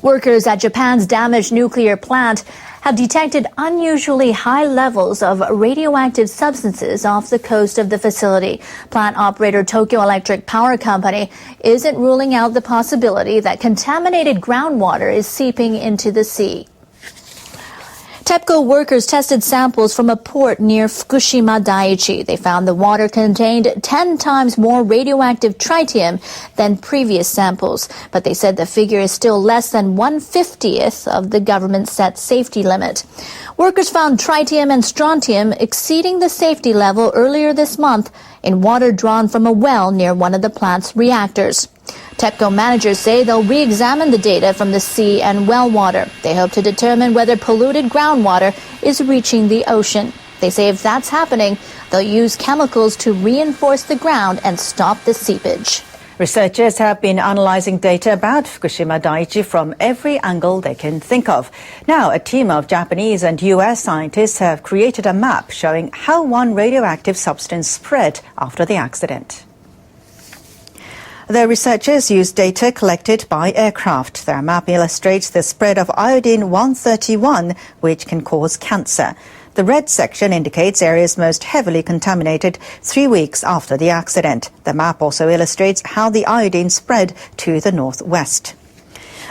Workers at Japan's damaged nuclear plant have detected unusually high levels of radioactive substances off the coast of the facility. Plant operator Tokyo Electric Power Company isn't ruling out the possibility that contaminated groundwater is seeping into the sea. TEPCO workers tested samples from a port near Fukushima Daiichi. They found the water contained 10 times more radioactive tritium than previous samples, but they said the figure is still less than 1/50th of the government-set safety limit. Workers found tritium and strontium exceeding the safety level earlier this month in water drawn from a well near one of the plant's reactors. TEPCO managers say they'll re-examine the data from the sea and well water. They hope to determine whether polluted groundwater is reaching the ocean. They say if that's happening, they'll use chemicals to reinforce the ground and stop the seepage. Researchers have been analyzing data about Fukushima Daiichi from every angle they can think of. Now, a team of Japanese and US scientists have created a map showing how one radioactive substance spread after the accident. The researchers used data collected by aircraft. Their map illustrates the spread of iodine-131, which can cause cancer. The red section indicates areas most heavily contaminated 3 weeks after the accident. The map also illustrates how the iodine spread to the northwest.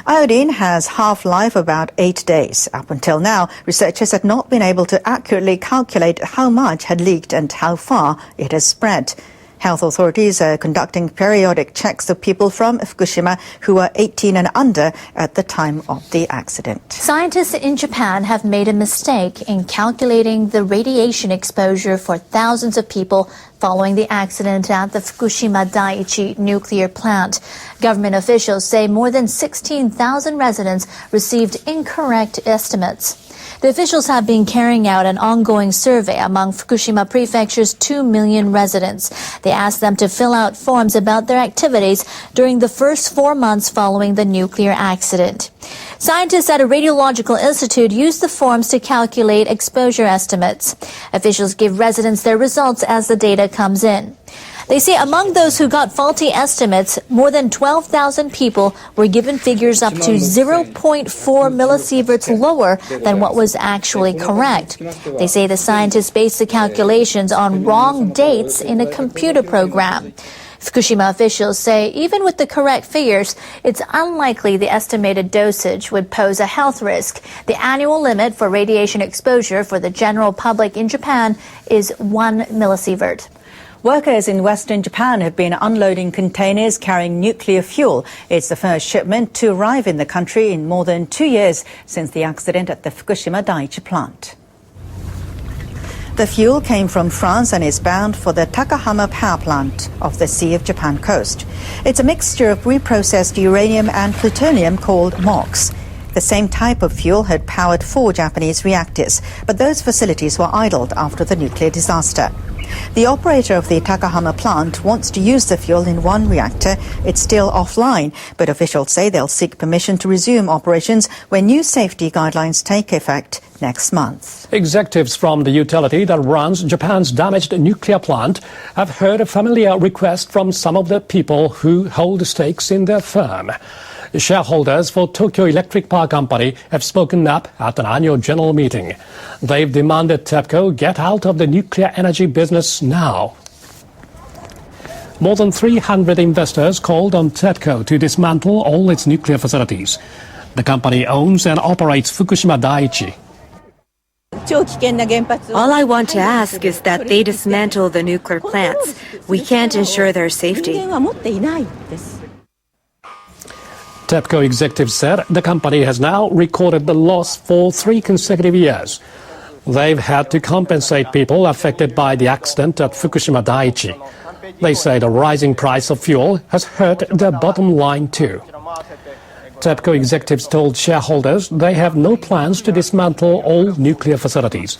Iodine has half-life about 8 days. Up until now, researchers had not been able to accurately calculate how much had leaked and how far it has spread. Health authorities are conducting periodic checks of people from Fukushima who were 18 and under at the time of the accident. Scientists in Japan have made a mistake in calculating the radiation exposure for thousands of people following the accident at the Fukushima Daiichi nuclear plant. Government officials say more than 16,000 residents received incorrect estimates. The officials have been carrying out an ongoing survey among Fukushima Prefecture's 2 million residents. They asked them to fill out forms about their activities during the first 4 months following the nuclear accident. Scientists at a radiological institute used the forms to calculate exposure estimates. Officials give residents their results as the data comes in. They say among those who got faulty estimates, more than 12,000 people were given figures up to 0.4 millisieverts lower than what was actually correct. They say the scientists based the calculations on wrong dates in a computer program. Fukushima officials say even with the correct figures, it's unlikely the estimated dosage would pose a health risk. The annual limit for radiation exposure for the general public in Japan is 1 millisievert. Workers in western Japan have been unloading containers carrying nuclear fuel. It's the first shipment to arrive in the country in more than 2 years since the accident at the Fukushima Daiichi plant. The fuel came from France and is bound for the Takahama power plant off the Sea of Japan coast. It's a mixture of reprocessed uranium and plutonium called MOX. The same type of fuel had powered 4 Japanese reactors, but those facilities were idled after the nuclear disaster. The operator of the Takahama plant wants to use the fuel in one reactor. It's still offline, but officials say they'll seek permission to resume operations when new safety guidelines take effect next month. Executives from the utility that runs Japan's damaged nuclear plant have heard a familiar request from some of the people who hold stakes in their firm. Shareholders for Tokyo Electric Power Company have spoken up at an annual general meeting. They've demanded TEPCO get out of the nuclear energy business now. More than 300 investors called on TEPCO to dismantle all its nuclear facilities. The company owns and operates Fukushima Daiichi. All I want to ask is that they dismantle the nuclear plants. We can't ensure their safety. TEPCO executives said the company has now recorded the loss for 3 consecutive years. They've had to compensate people affected by the accident at Fukushima Daiichi. They say the rising price of fuel has hurt their bottom line too. TEPCO executives told shareholders they have no plans to dismantle all nuclear facilities.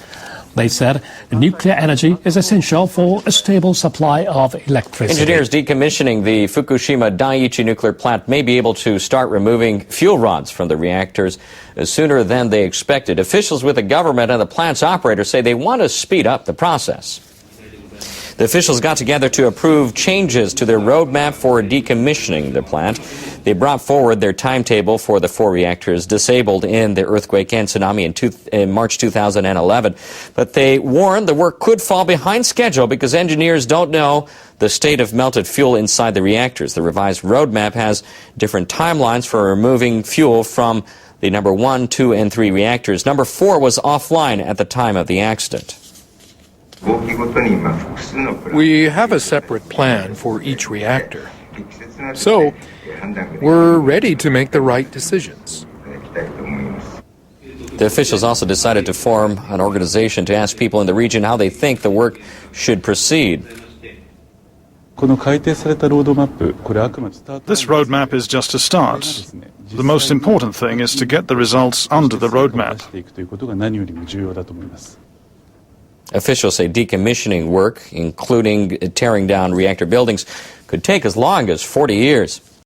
They said nuclear energy is essential for a stable supply of electricity. Engineers decommissioning the Fukushima Daiichi nuclear plant may be able to start removing fuel rods from the reactors sooner than they expected. Officials with the government and the plant's operator say they want to speed up the process. The officials got together to approve changes to their roadmap for decommissioning the plant. They brought forward their timetable for the 4 reactors disabled in the earthquake and tsunami in March 2011. But they warned the work could fall behind schedule because engineers don't know the state of melted fuel inside the reactors. The revised roadmap has different timelines for removing fuel from the number 1, 2, and 3 reactors. Number 4 was offline at the time of the accident. We have a separate plan for each reactor. So, we're ready to make the right decisions. The officials also decided to form an organization to ask people in the region how they think the work should proceed. This roadmap is just a start. The most important thing is to get the results under the roadmap. Officials say decommissioning work, including tearing down reactor buildings, could take as long as 40 years.